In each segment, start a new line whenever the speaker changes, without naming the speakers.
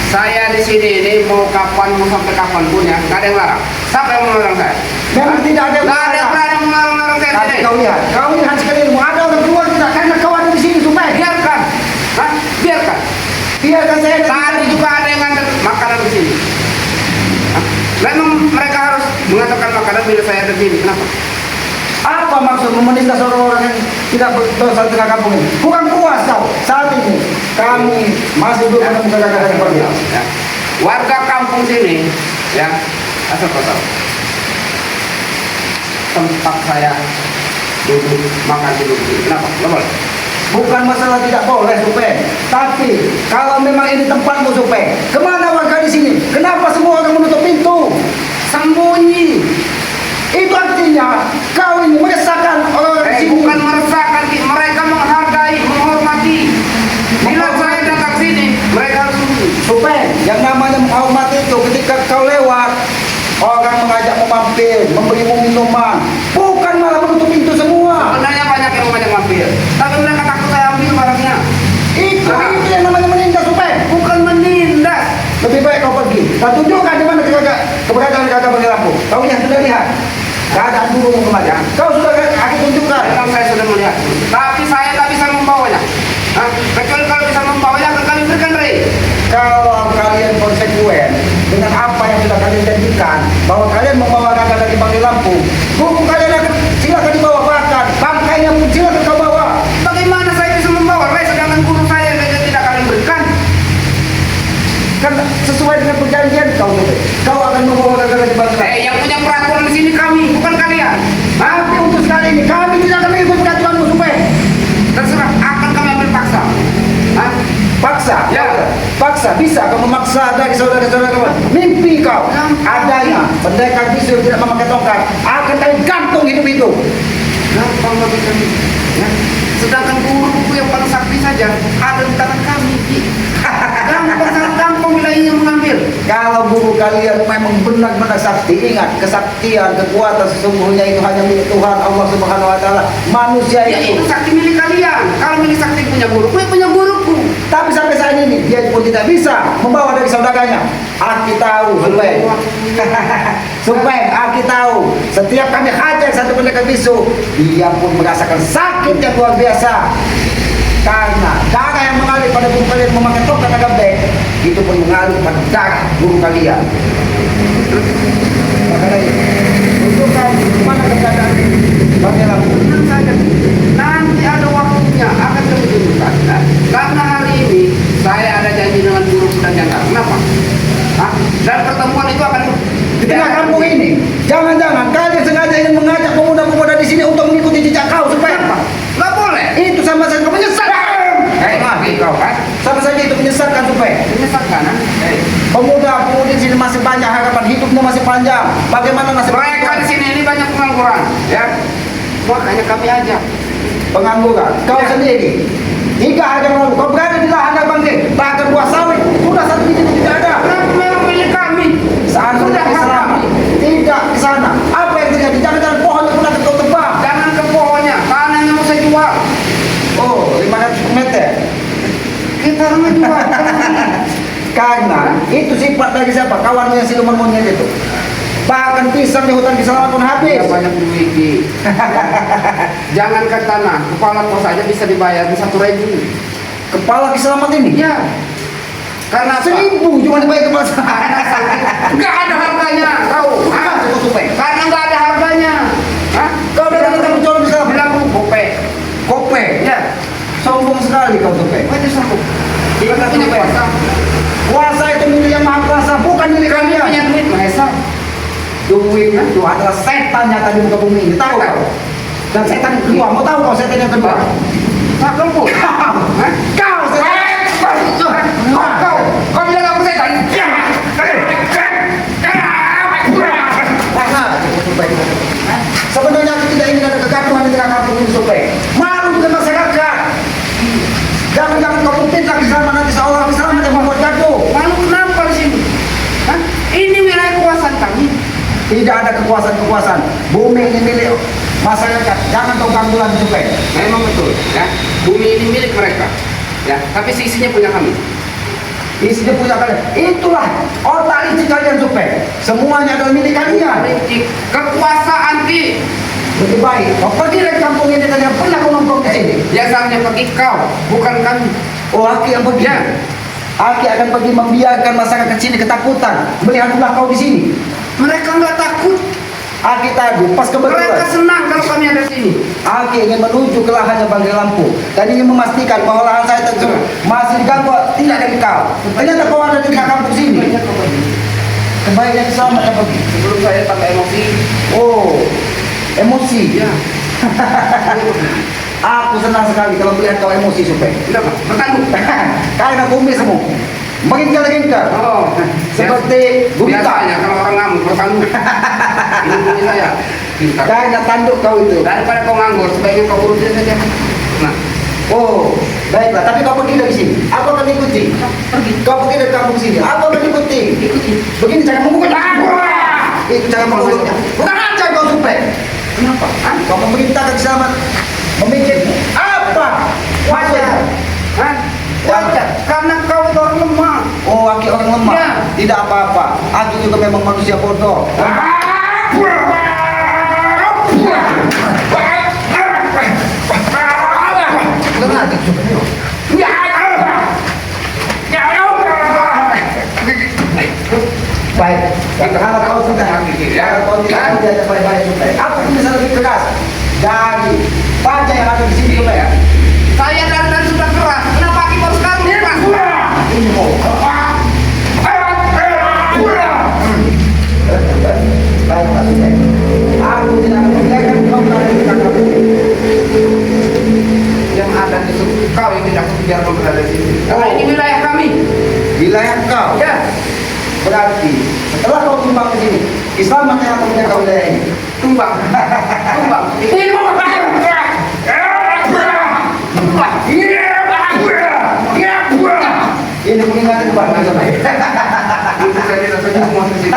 Saya di sini ini mau kapan mau sampai kapan pun ya, nggak ada yang larang. Siapa yang melarang saya?
Memang tidak ada.
Nggak ada yang berani melarang saya
Tapi
sini.
kau lihat sekali ada orang keluar tidak karena kau ada di sini supaya
Biarkan, Hah? Biarkan.
biarkan saya
Tadi juga ada yang ngantar makanan di sini. Hah? Memang mereka harus mengatakan makanan bila saya ada di sini. Kenapa?
apa maksud menindas orang-orang yang tidak berdosa di tengah kampung ini? Bukan puas kau. Saat ini kami masih belum menemukan kakak seperti itu.
Ya. Warga kampung sini, ya, asal kau tahu, tempat saya duduk makan duduk sini. Kenapa? Nggak boleh.
Bukan masalah tidak boleh supaya, tapi kalau memang ini tempatmu supaya, kemana warga di sini? Kenapa semua orang menutup pintu?
Sembunyi.
Itu artinya kau ini meresahkan orang-orang di sini.
Bukan meresahkan, mereka menghargai, menghormati. Bila saya datang sini, mereka harus sembunyi.
Supaya yang namanya menghormati itu ketika kau lewat, orang mengajakmu mampir, memberimu minuman, bukan malah menutup pintu semua.
Sebenarnya banyak yang mengajak mampir, tapi mereka takut saya ambil barangnya.
Itu yang namanya menindas supaya.
Bukan menindas.
Lebih baik kau pergi dan tunjukkan di mana keberadaan kakak bagi lampu. Kau yang sudah lihat keadaan burung kemarin. Kau sudah aku tunjukkan.
Memang saya sudah melihat, tapi saya tak bisa membawanya. Hah? Kecuali kalau bisa membawanya, akan kami berikan rei.
Kalau kalian konsekuen dengan apa yang sudah kalian janjikan bahwa kalian membawa kakak dari bagi lampu, buku kalian akan silakan dibawa, bahkan bangkainya pun silakan kau bawa.
Bagaimana saya bisa membawa rei sedangkan guru saya yang tidak kalian berikan?
Kan sesuai dengan perjanjian kau akan membawa kakak dari bagi lampu.
Yang punya peraturan di sini kami, bukan kalian.
Tapi untuk sekali ini kami tidak akan mengikut peraturanmu supaya.
Terserah, akan kami ambil paksa. Hah?
Paksa?
Ya.
Paksa? Bisa kau memaksa dari saudara-saudara kau? Mimpi kau? Adanya pendekar bisu tidak memakai tongkat akan kami gantung hidup itu.
Gampang bagi kami. Ya. Sedangkan guru yang paling sakti saja ada di tangan kami. Gampang, sangat gampang bila ingin mengambil.
Kalau guru kalian memang benar-benar sakti, ingat kesaktian, kekuatan sesungguhnya itu hanya milik Tuhan Allah Subhanahu Wa Taala. Manusia
Ya, itu
itu.
sakti milik kalian. Kalau milik sakti punya guruku, ya punya guruku.
Tapi sampai saat ini dia pun tidak bisa membawa dari saudaranya. Aki tahu supaya supaya Aki tahu setiap kami hajar satu pendekar bisu, dia pun merasakan sakit yang luar biasa. Karena darah yang mengalir pada guru kalian memakai tongkat agak baik, itu pun mengalir pada darah guru kalian. Makanya tunjukkan mana keadaan bagaimana.
Tenang saja. Nanti ada waktunya akan kami tunjukkan. Nah, karena hari ini saya ada janji dengan guru dan jangkar. Kenapa? Hah? Dan pertemuan itu akan
Di tengah kampung ini, jangan-jangan kalian sengaja ingin mengajak pemuda-pemuda di sini untuk mengikuti jejak kau supaya apa?
Nggak boleh.
Itu sama saja menyesatkan.
Kau kan?
Sama saja itu menyesatkan supaya
Menyesatkan, kan?
pemuda-pemudi di sini masih banyak harapan hidupnya masih panjang. Bagaimana nasib
Mereka di sini ini banyak pengangguran, ya. Makanya kami ajak.
pengangguran? Kau sendiri 3 hari yang lalu kau berada di lahan bangkit, bahkan buah sawit sudah 1 biji pun tidak ada.
Memang milik kami.
Saat
Sudah
sudah selamat, tidak ke sana. Apa yang terjadi? Jangan-jangan pohonnya pun akan kau tebang.
Jangan ke pohonnya, tanahnya mau saya jual.
Oh, 500 meter.
Kita orang jual.
Karena itu sifat dari siapa? Kawanmu yang siluman monyet itu. Bahkan pisang di hutan keselamatan pun habis.
Ya, banyak duit. Jangan ke tanah, kepala kos saja bisa dibayar 1.000.
Kepala keselamatan ini?
Ya. Karena apa?
1000 cuma dibayar kepala keselamatan.
Nggak ada harganya, tahu? Hah? Karena nggak ada harganya. Hah?
Kau datang ke tamu colong keselamatan.
Bilang kope.
Kope.
Ya.
Sombong sekali kau Tupe.
Itu sanggup. Kita
Ingat
punya
Tupe.
kuasa.
Kuasa itu milik yang maha kuasa, bukan milik
Kami punya
kalian.
duit, Mahesa.
Duit itu adalah setan nyata di muka bumi ini, tahu kau? Dan setan yang kedua, mau tahu kau setan yang kedua?
Nah, kamu. Hah?
Kau setan.
Kau bilang aku setan? Ya.
Sebenarnya aku tidak ingin ada kegaduhan di tengah kampung ini Tupe. Malu dengan masyarakat. Jangan-jangan kau pindah ke sana nanti seolah Islam yang membuat gaduh.
Lalu kenapa di sini? Hah? Ini wilayah kekuasaan kami.
Tidak ada kekuasaan-kekuasaan. Bumi ini milik masyarakat. Jangan kau ganggu lagi Tupe.
Memang betul, ya. Bumi ini milik mereka, ya. Tapi sisinya punya kami.
Isinya punya kalian. Itulah otak licik kalian Supeng. Semuanya adalah milik kalian.
Licik. Kekuasaan Ki.
Lebih baik kau pergi dari kampung ini dan yang pernah kau nongkrong di sini.
Biasanya pergi kau, bukan kami.
Oh, Aki yang pergi.
Ya.
Aki akan pergi membiarkan masyarakat sini ketakutan melihat ulah kau di sini.
Mereka nggak takut.
Aki tadi pas
Mereka
kebetulan
senang kalau kami ada sini.
Aki ingin menuju ke lahannya Banggai Lampu dan ingin memastikan bahwa lahan saya tersebut masih diganggu tidak dari kau. Ternyata kau ada di kampung sini. Kebaikan selamat ya pergi.
Sebelum saya tambah emosi.
Oh, emosi.
Ya.
Aku senang sekali kalau melihat kau emosi Supeng.
Kenapa? Bertanggung.
Karena kumismu mengingkar-ingkar
Oh,
seperti buta.
biasanya kalau orang ngamuk bertanggung. Ini bunyi saya. Pintar.
Karena tanduk kau itu.
Daripada kau nganggur, sebaiknya kau urusin saja. Nah,
Oh, baiklah. Tapi kau pergi dari sini. Aku akan ikuti.
pergi.
Kau pergi dari kampung sini. Aku akan ikuti.
Ikuti.
Begini cara memukul aku. Itu cara memukulnya. Bukan aja kau Supeng.
Kenapa? Hah?
Kau memerintahkan selamat memikir apa?
Wajar. Hah? Wajar. Karena kau itu orang lemah.
Oh, Aki orang lemah.
Ya.
Tidak apa-apa. Aki juga memang manusia bodoh. Dengar, Supeng. Baik, kalau kau sudah kalau kau tidak diajak baik-baik Supeng, aku bisa lebih keras dari baja yang ada di sini Supeng.
Saya dari sudah keras. Kenapa Aki baru sekarang keras?
Ini mau. Baiklah Supeng, aku tidak akan membiarkan kau berada di belakang ini.
Yang ada di kau yang tidak biar kau berada di sini. Karena ini wilayah kami.
Wilayah kau,
Ya.
berarti setelah kau tumbang ke sini, Islam yang akan menjaga wilayah ini.
Tumbang. Tumbang. Ini mau apa?
Ini mengingatkan kepada Supeng.
Itu saya rasanya semua di sini.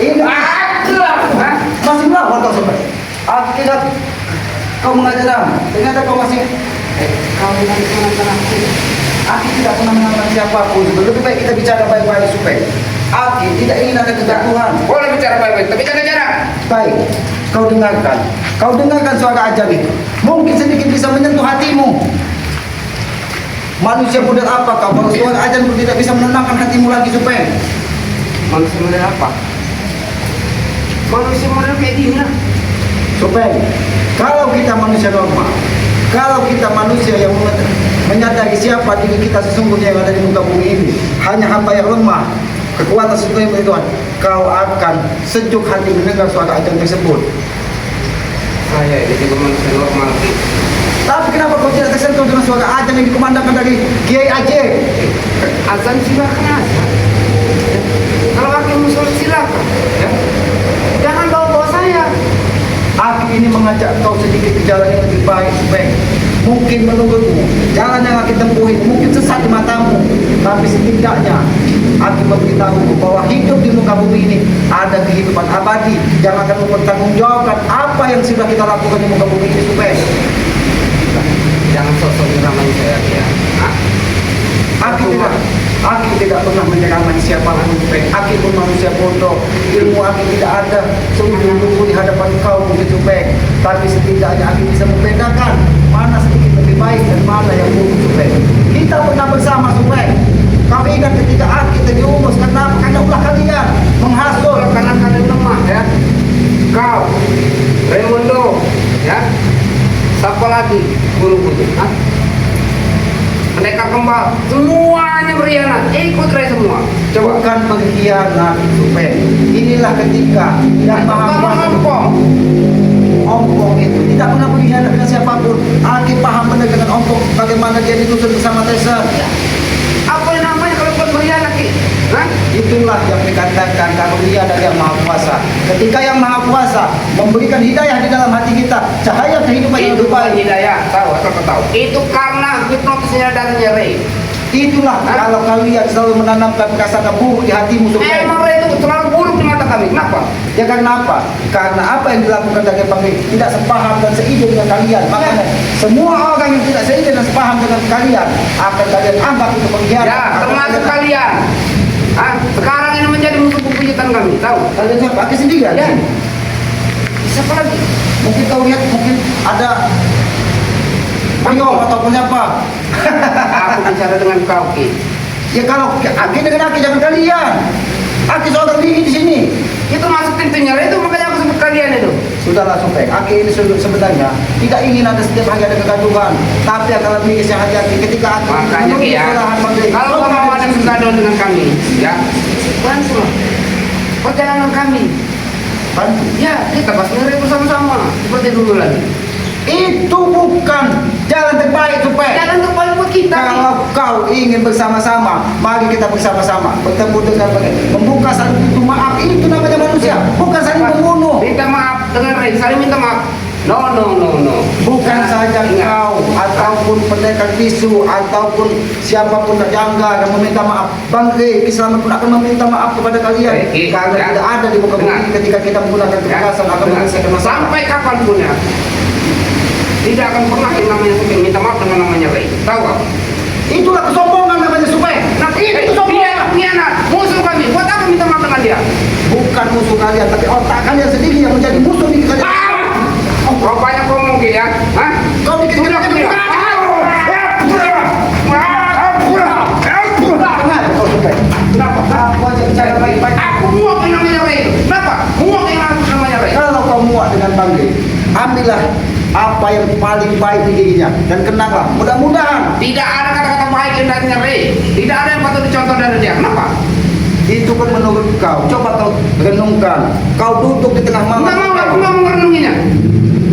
Ini masih melawan kau Supeng. Aku tidak kau mengajar aku. Ternyata kau masih
Kau yang menantang aku.
Aki tidak pernah menantang siapapun. Lebih baik kita bicara baik-baik Supeng. Aki tidak ingin ada kejatuhan.
Boleh bicara baik-baik, tapi jaga jarak.
Baik, kau dengarkan. Kau dengarkan suara ajab itu. Mungkin sedikit bisa menyentuh hatimu. Manusia model apa kau? Kalau suara ajab pun tidak bisa menenangkan hatimu lagi Supeng.
Manusia model apa? Manusia model kayak gini lah.
Supeng, kalau kita manusia normal, kalau kita manusia yang menyadari siapa diri kita sesungguhnya yang ada di muka bumi ini, hanya hamba yang lemah, kekuatan sesungguhnya milik Tuhan, kau akan sejuk hati mendengar suara ajan tersebut.
Saya ini juga manusia normal.
Tapi kenapa kau tidak tersentuh dengan suara ajan yang dikumandangkan dari Kiai Aceh?
Azan silakan azan. Ya. Kalau wakil musuh silakan. Ya. Jangan bawa-bawa saya.
Aku ini mengajak kau sedikit ke jalan yang lebih baik Supeng. Mungkin menurutmu jalan yang aku tempuh ini mungkin sesat di matamu, tapi setidaknya aku memberitahu bahwa hidup di muka bumi ini ada kehidupan abadi yang akan mempertanggungjawabkan apa yang sudah kita lakukan di muka bumi ini Supeng.
Jangan sosok nyeramain saya ya. Hah?
Aku tidak pernah menyeramahi siapapun Supeng. Aku pun manusia bodoh. Ilmu aku tidak ada sungguh-sungguh di hadapan kau mungkin Supeng. Tapi setidaknya aku bisa membedakan mana sedikit lebih baik dan mana yang buruk Supeng. Kita pernah bersama Supeng. Kau ingat ketika aku terjerumus karena ulah kalian menghasut.
Karena kalian lemah ya. Kau, Raimundo, ya. Siapa lagi guru-guru? Hah? Pendekar kembal, semuanya berkhianat, ikut Ray semua. Coba.
Bukan pengkhianat Supeng. Inilah ketika yang maha kuasa Ompong itu tidak pernah berkhianat dengan siapapun. Aki paham benar dengan Ompong bagaimana dia dituntut bersama Tesa.
Apa yang namanya kalau bukan berkhianat Ki? Hah?
Itulah yang dikatakan kalau dia adalah yang maha kuasa. Ketika yang maha kuasa memberikan hidayah di dalam hati kita, cahaya kehidupan yang
Itu
lebih
bukan
baik.
hidayah, tahu atau kau tahu? Itu karena hipnotisnya darahnya Ray.
Itulah kalau kalian selalu menanamkan prasangka buruk di hatimu Supeng.
Emang Ray itu terlalu buruk di mata kami. Kenapa?
Ya karena apa? Karena apa yang dilakukan dari Bang Ri tidak sepaham dan seide dengan kalian. Makanya Semua orang yang tidak seizin dan sepaham dengan kalian akan kalian anggap itu pengkhianat.
Ya, termasuk kalian. Sekarang ini menjadi musuh bebuyutan kami, tahu?
Kalian siapa? Pakai sendiri
Ya. Siapa lagi?
Mungkin kau lihat, mungkin ada Payung ataupun siapa.
Aku bicara dengan kau, Ki.
Ya kalau Aki dengan Aki jangan kalian. Aki seorang diri di sini.
Itu masuk pintunya itu, makanya aku sebut kalian itu.
Sudahlah Supeng, Aki ini sebenarnya tidak ingin ada setiap hari ada kegaduhan, tapi akan lebih hati-hati ketika Aki
Makanya, Ki, ya. Kalau kau mau ada kegaduhan dengan kami, ya, bantulah perjalanan kami.
Bantu.
Ya, kita pasti ngeri bersama-sama seperti dulu lagi.
Itu bukan jalan terbaik Supeng.
Jalan terbaik buat kita. Ki.
Kalau kau ingin bersama-sama, mari kita bersama-sama bertemu dengan membuka saling pintu maaf. Itu namanya manusia, bukan saling membunuh.
Minta maaf dengan Ray, saling minta maaf. No.
Bukan saja kau ataupun pendekar bisu ataupun siapapun jangga yang meminta maaf. Bang Rey, Islam pun akan meminta maaf kepada kalian karena tidak ada di muka bumi ketika kita menggunakan kekerasan akan menyelesaikan masalah.
Sampai kapanpun ya, tidak akan pernah yang namanya Supeng minta maaf dengan namanya Ray. Tahu gak?
Itulah kesombongan namanya Supeng.
Nah, itu dia pengkhianat, musuh kami. Buat apa minta maaf dengan dia?
Bukan musuh kalian, tapi otak kalian sendiri yang menjadi musuh di kalian.
Rupanya kau mungkin ya? Hah?
Kau bikin
Sudah
kita
punya.
Kau Supeng.
Kenapa?
Aku aja bicara baik-baik.
Aku muak dengan namanya Ray. Kenapa? Muak dengan namanya Ray.
Kalau kau muak dengan Bang Rey, ambillah apa yang paling baik di giginya dan kenanglah. Mudah-mudahan
Tidak ada kata-kata baik yang darinya Ray. Tidak ada yang patut dicontoh dari dia. Kenapa?
itu kan menurut kau. Coba kau renungkan. Kau duduk di tengah malam.
Enggak mau, aku nggak mau merenunginya.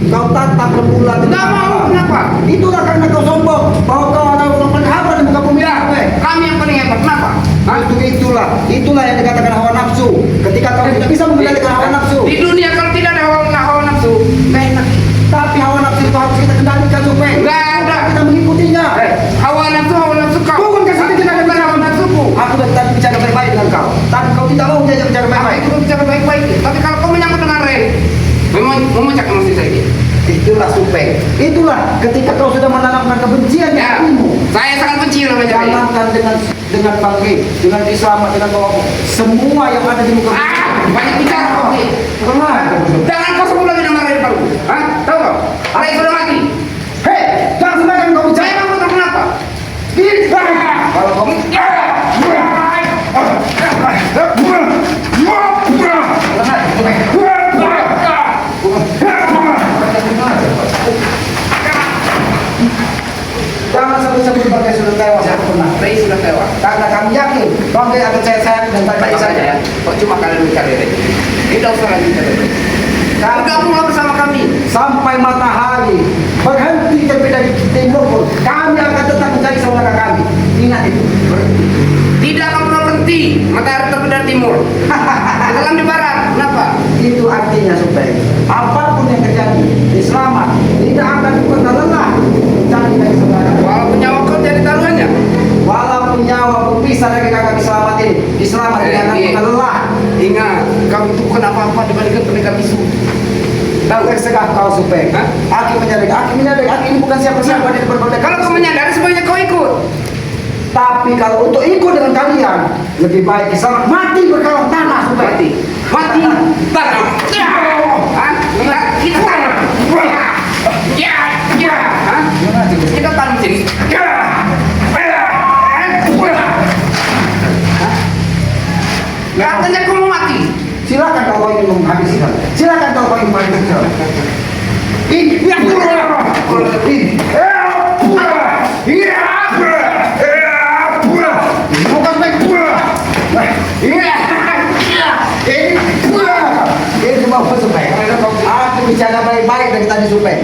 Kau tatap rembulan di
Enggak
tengah
mau,
malam.
kenapa?
Itulah karena kau sombong bahwa kau adalah orang paling hebat di muka bumi.
Ya, kami yang paling hebat. Kenapa? Hah?
Itulah yang dikatakan hawa nafsu. Ketika kau tidak bisa mengendalikan hawa nafsu,
Di dunia kalau tidak ada hawa nafsu, nggak enak.
tapi hawa nafsu itu harus kita kendalikan supaya
Nggak ada.
kita mengikutinya.
Hawa nafsu kau.
Bukan kasih tidak ada
Bukan hawa nafsuku.
Aku dari tadi bicara baik-baik dengan kau, tapi kau tidak mau diajak bicara baik-baik.
Aku bicara baik-baik. Tapi kalau kau menyangkut dengan Ray, memuncak emosi saya.
Itulah Supeng. Itulah ketika kau sudah menanamkan kebencian di
Ya,
hatimu.
saya sangat benci namanya Ray.
Jangankan dengan Bang Rey, dengan Islam, dengan kau, semua yang ada di muka bumi.
Banyak bicara kau. Ki. Jangan kau sebut lagi nama Ray depanku. Hah? Tahu kau? Ray sudah mati.
Hei, jangan sembarangan kau bicara.
Saya memang tahu kenapa.
Kalau kau jangan sebut-sebut Bang Rey sudah tewas, aku pernah.
Ray sudah tewas.
Karena kami yakin Bang Rey akan sayang dan
Baik
baik
saja ya. Kok cuma kalian mencari Ray? Tidak usah lagi mencari Ray. Bergabunglah bersama kami.
Sampai matahari berhenti terbit dari timur pun, kami akan tetap mencari saudara kami. Ingat itu.
Tidak akan pernah berhenti. Matahari terbit dari timur. Tenggelam di barat. Kenapa?
Itu artinya supaya apapun yang terjadi, selamat tidak akan pernah lelah mencari dari saudara.
Walaupun nyawa kau jadi taruhannya.
Walaupun nyawa berpisah dari kakak diselamat ini, diselamat tidak akan pernah lelah.
Ingat, kau itu bukan apa-apa dibandingkan pendekar bisu.
Tahu segah kau supaya
Hah?
Aki menyadari, Aki ini bukan siapa-siapa di depan mereka.
Kalau kau menyadari sebaiknya kau ikut.
Tapi kalau untuk ikut dengan kalian, lebih baik diselamat mati berkawan tanah supaya
Mati. Tanam. Ya. Hah? Kita tanam. Ya. Hah? Kita tanam sini. Katanya kau mau mati.
silakan kalau kau ingin menghabiskan. Silakan kalau kau ingin menghabiskan. Bukan baik. Ini cuma supaya aku bicara baik-baik dari tadi supaya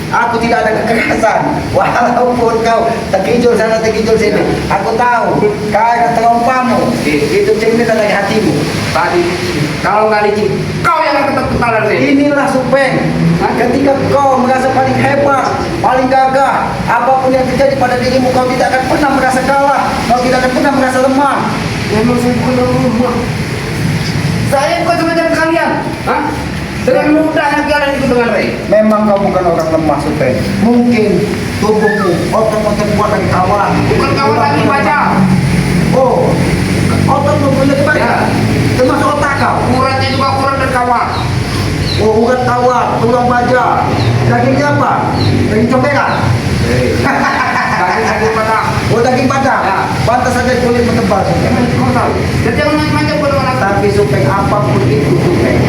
aku tidak ada kekerasan walaupun kau terkijul sana terkijul sini. Aku tahu kau ada terompamu itu cermin dari hatimu.
Tadi kalau nggak licin, kau yang akan ketakutan Ray.
Inilah supeng ketika kau merasa paling hebat, paling gagah, apapun yang terjadi pada dirimu kau tidak akan pernah merasa kalah, kau tidak akan pernah merasa lemah.
Memang saya bukan lemah. Saya bukan semacam kalian. Hah? Dengan mudahnya kalian ikut dengan Ray.
Memang kau bukan orang lemah, Supeng. Mungkin tubuhmu otot-otot buat lagi kawan.
Bukan kawan lagi baca.
Oh, otot mempunyai baca.
Ya.
Termasuk otak kau.
Ukurannya juga ukuran dan kawan.
Oh, urat kawan, tulang baja. Dagingnya apa? Daging cokekan.
Daging padang.
Oh, daging padang.
Ya.
Pantas saja kulit bertebal.
Jangan kau tahu. Jadi jangan macam-macam pada orang.
Tapi Supeng apapun itu Supeng.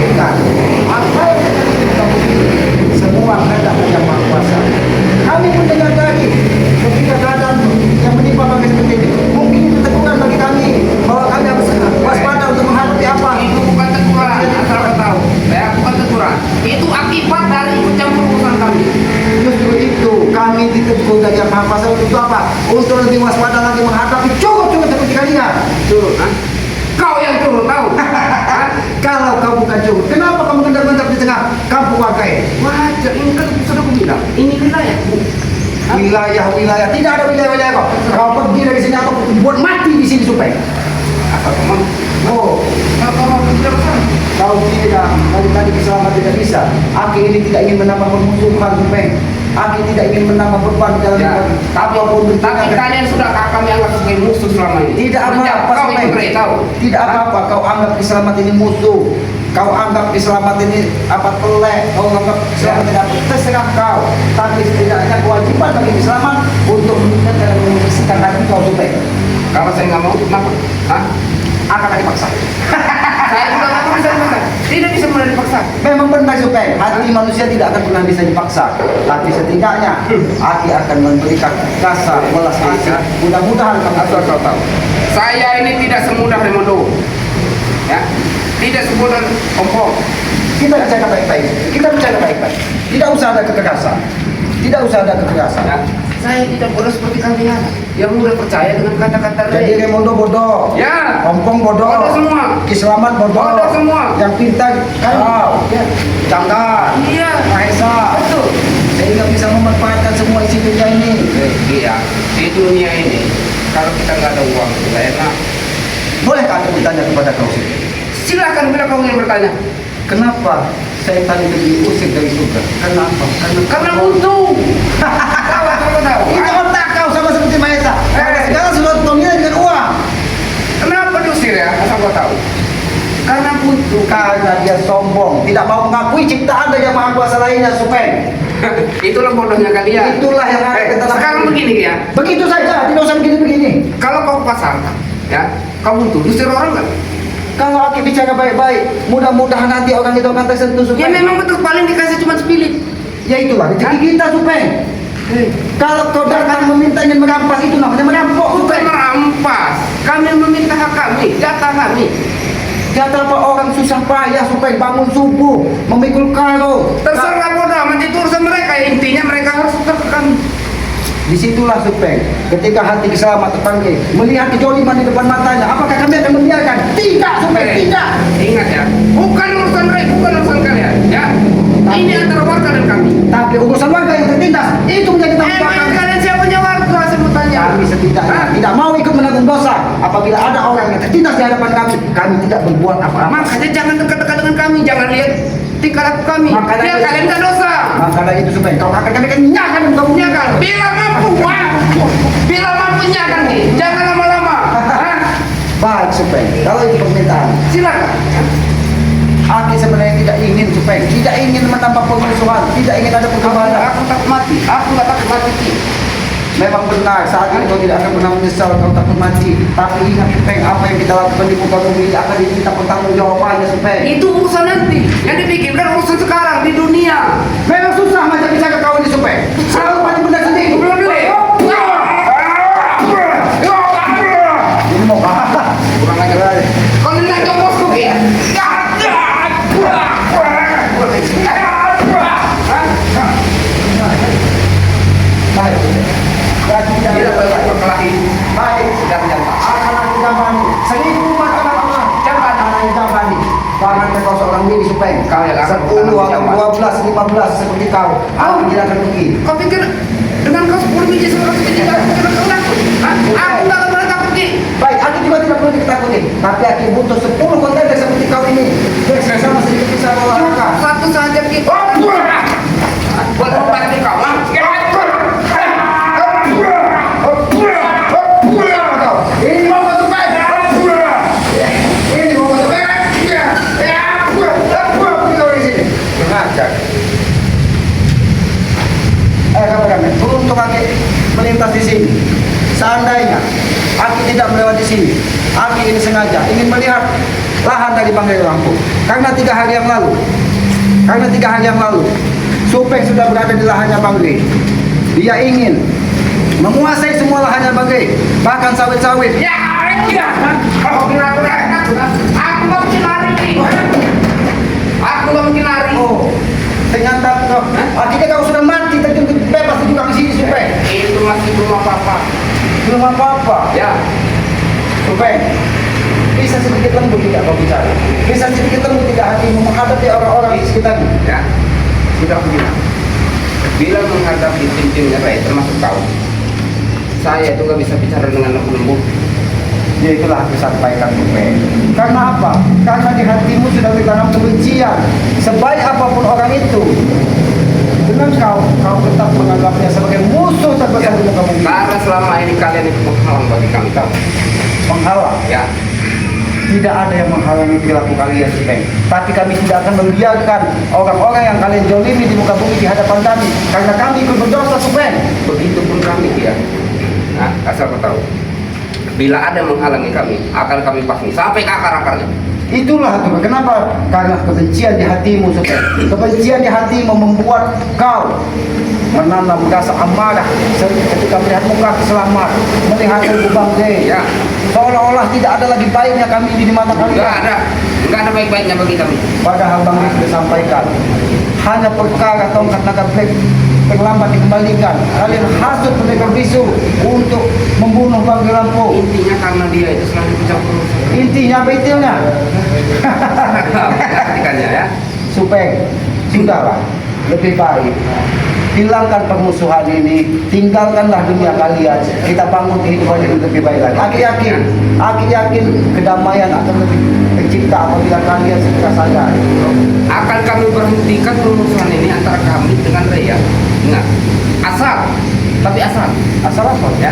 Ingat, apa yang kamu pilih, semua kehendak yang Maha Kuasa. Kami pun dengar tadi ketika keadaan yang menimpa bagi seperti ini, mungkin itu teguran bagi kami bahwa kami harus waspada untuk menghadapi apa.
Itu bukan teguran, asal kau tahu. Ya, bukan teguran. Itu akibat dari ikut campur urusan kami.
Justru itu kami ditegur dari Yang Maha Kuasa untuk apa? Untuk lebih waspada lagi menghadapi curut-curut seperti kalian.
Curut, ha? Kau yang curut tahu. Hah?
Kalau kau bukan curut, kenapa kamu mengendap-endap di tengah kampung warga ini?
Wajar, ini kan sudah aku bilang. Ini wilayahku. Hah?
Wilayah-wilayah, tidak ada wilayah-wilayah kau. Kau pergi dari sini atau buat mati di sini Supeng.
Apa kamu?
Oh,
Kalau kau mau tidak besar.
kau tidak, dari tadi keselamatan tidak bisa. Aki ini tidak ingin menambah permusuhan Supeng. Aki tidak ingin menambah beban dalam
Ya, tapi kalian sudah kami anggap sebagai musuh selama ini.
Tidak
Sejak
apa-apa
kau
Supeng.
ikut Ray, tahu.
Tidak apa-apa, kau anggap keselamatan ini musuh. Kau anggap keselamatan ini apa pelek, kau anggap keselamatan ini apa, terserah kau. Tapi setidaknya kewajiban bagi Islam untuk mengingat dan membersihkan hati kau Supeng.
Kalau saya nggak mau, kenapa? Hah? Akan dipaksa. Saya juga nggak bisa dipaksa. Tidak bisa mulai dipaksa.
Memang benar Supeng, hati manusia tidak akan pernah bisa dipaksa. Tapi setidaknya hati akan memberikan rasa welas kasih. Mudah-mudahan kamu
Asal kau tahu. Saya ini tidak semudah Remondo. Ya, tidak semudah Ompong.
kita bicara baik-baik. Kita bicara baik-baik. Tidak usah ada kekerasan. Tidak usah ada kekerasan.
Ya. Saya tidak bodoh seperti kalian yang mudah percaya dengan kata-kata
Jadi
Ray.
Remondo bodoh,
Ya.
Ompong bodoh,
Bodoh semua.
Kiselamat bodoh,
Bodoh semua.
yang pintar kau,
Ya.
Canggar,
Iya.
Mahesa,
Betul.
sehingga bisa memanfaatkan semua isi dunia ini.
Iya. Di dunia ini kalau kita nggak ada uang tidak enak.
Bolehkah aku bertanya kepada kau sih?
Silakan bila kau ingin bertanya.
Kenapa setan itu diusir dari surga? Kenapa?
Karena untung. Tahu.
Itu otak kau sama seperti Mahesa.
Eh.
Segala sesuatu kau nilai dengan uang.
Kenapa diusir ya? Asal kau tahu. Karena buntu.
Karena dia sombong, tidak mau mengakui ciptaan dari Yang Maha Kuasa lainnya, Supeng.
Itulah bodohnya kalian.
Itulah yang akan kita lakukan.
Sekarang begini ya.
Begitu saja, tidak usah begini-begini.
Kalau kau ke pasar, ya, kau buntu, diusir orang nggak?
Kalau Aki bicara baik-baik, mudah-mudahan nanti orang itu akan tersentuh,
Ya
Supeng.
memang betul paling dikasih cuma sepilit.
Ya itulah rezeki kita, Supeng. Kalau kau datang meminta ingin merampas, itu namanya merampok,
Bukan
Supeng.
merampas. Kami meminta hak kami, jatah kami.
Jatah apa orang susah payah, Supeng, bangun subuh, memikul karung.
Terserah bodoh amat itu urusan mereka. Intinya mereka harus tetap ke kami.
Disitulah Supeng, ketika hati keselamat terpanggil, melihat kejoliman di depan matanya, apakah kami akan membiarkan? Tidak, Supeng, tidak.
Ingat ya, bukan urusan mereka, bukan urusan kalian. Ya, ini antara warga dan kami.
Tapi urusan warga yang tertindas, itu menjadi tanggung jawab
Emang
kami.
kalian siapanya warga sebutannya?
Kami setidaknya
Hah?
tidak mau ikut menanggung dosa. Apabila ada orang yang tertindas di hadapan kami tidak berbuat apa-apa.
Makanya jangan dekat-dekat dengan kami, jangan lihat tingkah laku kami.
Makanya
Biar
itu-
kalian gak dosa.
Maka dari itu Supeng, kau akan kami kenyangkan dan kau
Ya kan? Bila mampu, wah. Bila mampunya kan nih, jangan lama-lama. Hah?
Baik Supeng, kalau itu permintaan.
Silakan.
Aki sebenarnya tidak ingin Supeng, tidak ingin menambah permusuhan, tidak ingin ada perkembangan.
Aku takut mati. Aku gak takut mati. Ki.
Memang benar, saat ini kau tidak akan pernah menyesal kau takut mati. Tapi ingat Supeng, apa yang kita lakukan di muka bumi ini akan diminta pertanggung jawabannya Supeng.
Itu urusan nanti. Yang dipikirkan urusan sekarang di dunia.
Memang susah macam bicara kau ini Supeng. Selalu paling benar sendiri.
Belum dulu.
Ini mau apa?
Kurang ajar. Kau ini nak bosku ya?
Baik. Jadi
Tidak
tidak
banyak berkelahi.
baik.
Sedang jantan.
Akan aku jambani. Seribu makanan Allah.
Jangan.
Akan aku jambani. Bahkan kau seorang diri Supeng.
Kau yang akan
10 atau
bertanggung
12, 15 seperti kau. Aku tidak akan pergi.
Kau pikir dengan kau 10 biji 11 biji kau pikir kau takut? Hah? Aku gak akan pernah takut Ki.
Baik, aku juga tidak perlu ditakuti. Tapi aku butuh 10 kontainer seperti kau ini. Bersama sedikit sengaja ingin melihat lahan dari Bang Rey Lampung. Karena 3 hari yang lalu, Supeng sudah berada di lahannya Bang Rey. Dia ingin menguasai semua lahannya Bang Rey, bahkan sawit-sawit.
Ya, aku nggak mungkin lari. Aku nggak mungkin lari.
Oh, ternyata akhirnya kau sudah mati terjun bebas juga di sini Supeng.
Itu masih belum apa-apa.
Belum apa-apa.
Ya,
Supeng, bisa sedikit lembut tidak kau bicara? Bisa sedikit lembut tidak hatimu menghadapi orang-orang di sekitarmu?
ya. Sudah bilang. Bila menghadapi tim-timnya Ray, termasuk kau, saya itu nggak bisa bicara dengan lembut.
Ya itulah aku sampaikan Supeng. Karena apa? Karena di hatimu sudah ditanam kebencian. Sebaik apapun orang itu, dengan kau tetap menganggapnya sebagai musuh terbesar di muka bumi.
Karena selama ini kalian itu penghalang bagi kami, kau.
Menghalang.
Ya,
Tidak ada yang menghalangi perilaku kalian, Supeng. Tapi kami tidak akan membiarkan orang-orang yang kalian jolimi di muka bumi di hadapan kami. Karena kami ikut berdosa, Supeng.
begitupun kami dia. Nah, asal kau tahu. Bila ada yang menghalangi kami, akan kami pasmi sampai ke akar-akarnya.
Itulah tuh kenapa? Karena kebencian di hatimu, Supeng. Kebencian di hatimu membuat kau menanam rasa amarah ketika melihat muka selamat, melihat Ibu Bang Rey.
Ya,
Seolah-olah tidak ada lagi baiknya kami di mata kalian.
enggak ada baik-baiknya bagi kami.
Padahal Bang Rey sudah sampaikan, hanya perkara tongkat naga black terlambat dikembalikan. Kalian hasut pendekar bisu untuk membunuh Bang Rey Lampung.
Intinya karena dia itu selalu bercampur urusan.
Intinya apa intinya?
Perhatikannya ya.
Supeng, sudahlah, lebih baik hilangkan permusuhan ini, tinggalkanlah dunia kalian, kita bangun kehidupan yang lebih baik lagi. Aku yakin kedamaian akan lebih tercipta apabila kalian segera sadar.
Akan kami berhentikan permusuhan ini antara kami dengan Ray ya. Ingat, tapi asal
Apa?
ya.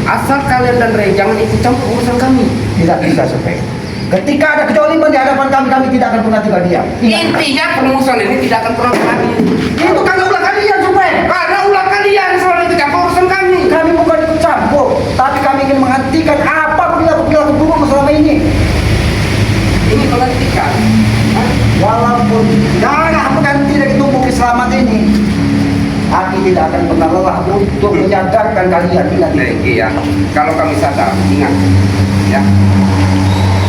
Asal kalian dan Ray jangan ikut campur urusan kami.
Tidak bisa, Supeng. Ketika ada kezaliman di hadapan kami, kami tidak akan pernah tinggal diam.
Intinya permusuhan ini tidak akan pernah berakhir.
Itu karena ulah kalian, Supeng.
Karena ulah kalian selalu ikut campur urusan kami.
Kami bukan ikut campur, tapi kami ingin menghentikan apa perilaku buruk selama ini.
Ini menghentikan.
Walaupun darah bukan tidak ditumpuk selamat ini, aku tidak akan pernah lelah untuk menyadarkan kalian. Ingat itu.
Ya, kalau kami sadar, ingat ya.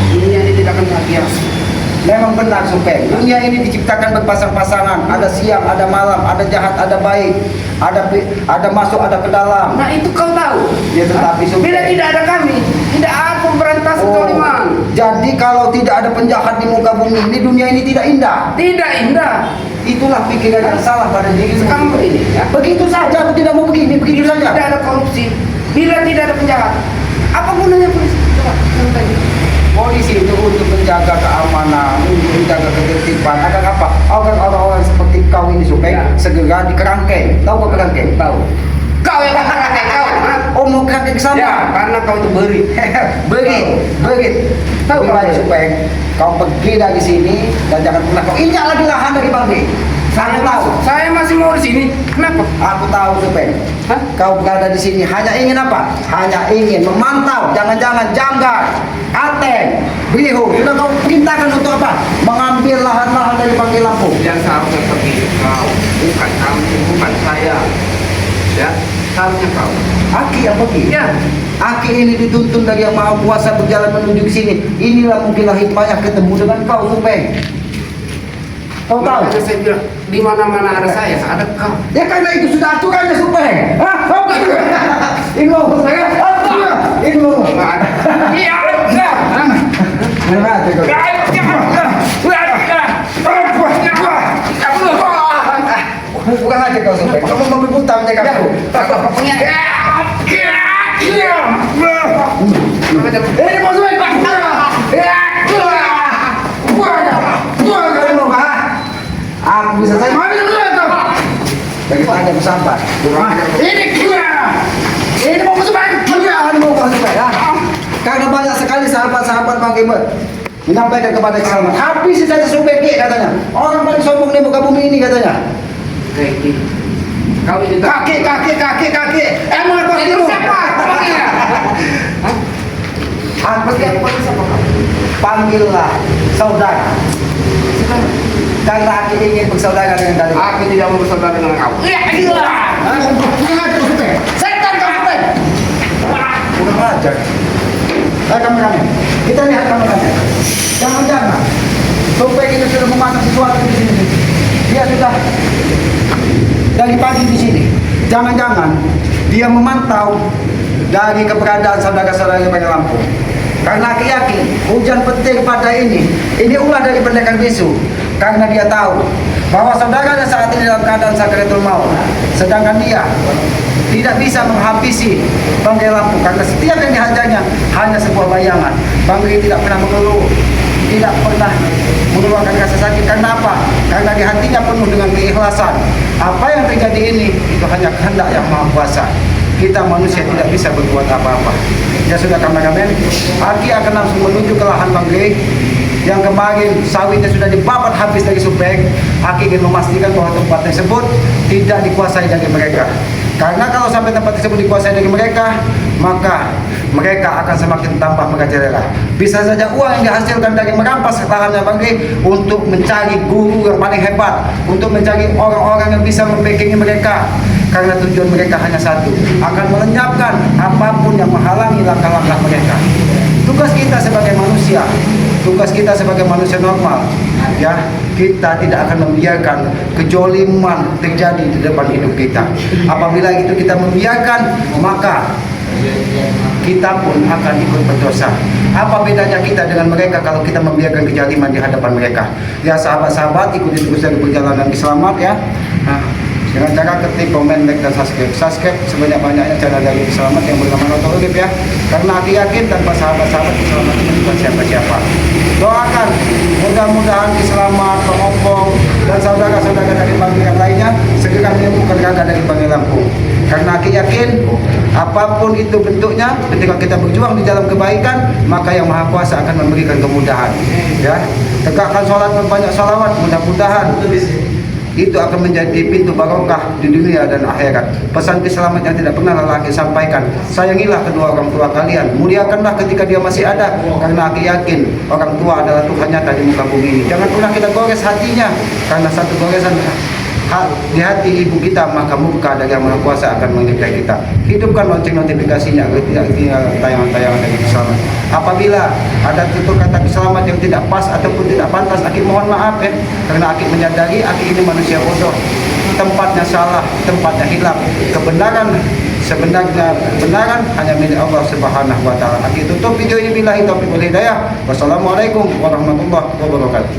Dunia ini tidak akan bahagia.
Memang benar, Supeng. Dunia ini diciptakan berpasang-pasangan. Ada siang, ada malam, ada jahat, ada baik, ada masuk, ada ke dalam.
Nah itu kau tahu.
Ya tetapi Supeng.
Bila tidak ada kami, tidak ada pemberantasan kezaliman.
Jadi kalau tidak ada penjahat di muka bumi ini, dunia ini tidak indah.
Tidak indah.
Itulah pikiran yang salah pada dirimu.
Sekarang begini ya.
Begitu saja, aku tidak mau begini, begitu
Bila
saja.
tidak ada korupsi, bila tidak ada penjahat, apa gunanya polisi? Coba, kamu tanya.
Polisi itu untuk menjaga keamanan, untuk menjaga ketertiban. Agar apa? Agar orang-orang seperti kau ini, Supeng,
Ya.
segera dikerangkeng. Tahu kau kerangkeng?
Tahu. Kau yang mengatakan kau. Hah?
Oh, mau kerangkeng ke sana?
Ya, karena kau itu beri.
Berit.
Tahu
Lebih baik,
kau.
Supeng, kau pergi dari sini dan jangan pernah kau injak lagi lahan dari Bang Rey. Aku tahu.
Saya masih mau di sini. Kenapa?
Aku tahu, Supeng.
Hah?
Kau berada di sini hanya ingin apa? Hanya ingin memantau, jangan-jangan janggal, Ateng, Brihu. Sudah kau perintahkan untuk apa? Mengambil lahan-lahan dari Bang Rey Lampung.
Yang seharusnya pergi kau, bukan kami, bukan saya. Ya, seharusnya kau.
Aki yang pergi.
Ya.
Aki ini dituntun dari Yang Maha Kuasa berjalan menuju ke sini. Inilah mungkinlah hikmahnya ketemu dengan kau, Supeng. Kau tahu?
Makanya saya bilang, di mana-mana ada saya, ada kau.
Ya karena itu sudah aturannya, Supeng. Hah? Ini mau saya? Ini mau.
Nggak ada. Iya, ada.
Mana ada kau? Bukan aja kau, Supeng. Kamu mau berputar menjaga aku. Ini mau Supeng. Aku bisa saya mau bagaimana bersabar. Ini mau Supeng. Ini mau Supeng. Karena banyak sekali sahabat-sahabat Bang Rey menyampaikan kepada Salman. Habis saja Supeng katanya. Orang paling sombong di muka bumi ini katanya.
Kau ini
Kaki. Emang kau
itu
itu
siapa? Orangnya? Berarti aku panggil siapa kamu?
Panggillah saudara. Karena aku ingin bersaudara dengan kalian.
Aku tidak mau bersaudara dengan kamu. Iya, gila. Setan kau Supeng.
Udah belajar. Ayo kameranya. Kita lihat kameranya. Jangan-jangan Supeng ini sudah memasak sesuatu di sini. Dia sudah dari pagi di sini. Jangan-jangan dia memantau dari keberadaan saudara-saudara yang pakai lampu. Karena aku yakin hujan petir pada ini ulah dari pendekar bisu. Karena dia tahu bahwa saudaranya saat ini dalam keadaan sakaratul maut, sedangkan dia tidak bisa menghabisi Banggai Lampu karena setiap yang dihajarnya hanya sebuah bayangan. Banggai tidak pernah mengeluh, tidak pernah mengeluarkan rasa sakit. Karena apa? Karena di hatinya penuh dengan keikhlasan. Apa yang terjadi ini itu hanya kehendak yang Maha Kuasa. Kita manusia tidak bisa berbuat apa-apa. Ya sudah kameramen, Aki akan langsung menuju ke lahan Banggai yang kemarin sawitnya sudah dibabat habis dari Supeng. Aki ingin memastikan bahwa tempat tersebut tidak dikuasai dari mereka. Karena kalau sampai tempat tersebut dikuasai dari mereka, maka mereka akan semakin tambah merajalela. Bisa saja uang yang dihasilkan dari merampas lahannya Banggai untuk mencari guru yang paling hebat, untuk mencari orang-orang yang bisa membackingi mereka. Karena tujuan mereka hanya satu, akan melenyapkan apapun yang menghalangi langkah-langkah mereka. Tugas kita sebagai manusia, tugas kita sebagai manusia normal, ya, kita tidak akan membiarkan kejoliman terjadi di depan hidup kita. Apabila itu kita membiarkan, maka kita pun akan ikut berdosa. Apa bedanya kita dengan mereka kalau kita membiarkan kejaliman di hadapan mereka? Ya sahabat-sahabat, ikuti terus dari perjalanan selamat ya. Nah, dengan cara ketik, komen, like, dan subscribe sebanyak-banyaknya channel dari Selamat yang bernama Noto Urip ya. Karena aku yakin tanpa sahabat-sahabat Selamat itu bukan siapa-siapa. Doakan mudah-mudahan Selamat, Pengopong, dan saudara-saudara dari Banggai yang lainnya segera menemukan gagal dari Banggai Lampung. Karena aku yakin apapun itu bentuknya, ketika kita berjuang di dalam kebaikan, maka yang Maha Kuasa akan memberikan kemudahan. Ya, tegakkan sholat, berbanyak sholawat, mudah-mudahan itu akan menjadi pintu barokah di dunia dan akhirat. Pesan Selamat yang tidak pernah lelaki sampaikan, sayangilah kedua orang tua kalian, muliakanlah ketika dia masih ada, karena aku yakin orang tua adalah Tuhan nyata di muka bumi ini. Jangan pernah kita gores hatinya, karena satu goresan di hati ibu kita, maka murka dari Yang Maha Kuasa akan menyertai kita. Hidupkan lonceng notifikasinya agar tidak ketinggalan tayangan-tayangan dari Selamat. Apabila ada tutur kata Selamat yang tidak pas ataupun tidak pantas, Aki mohon maaf ya, karena Aki menyadari Aki ini manusia bodoh, tempatnya salah, tempatnya hilang. Sebenarnya kebenaran hanya milik Allah Subhanahu wa taala. Aki tutup video ini billahi taufiq wal hidayah. Wassalamualaikum warahmatullahi wabarakatuh.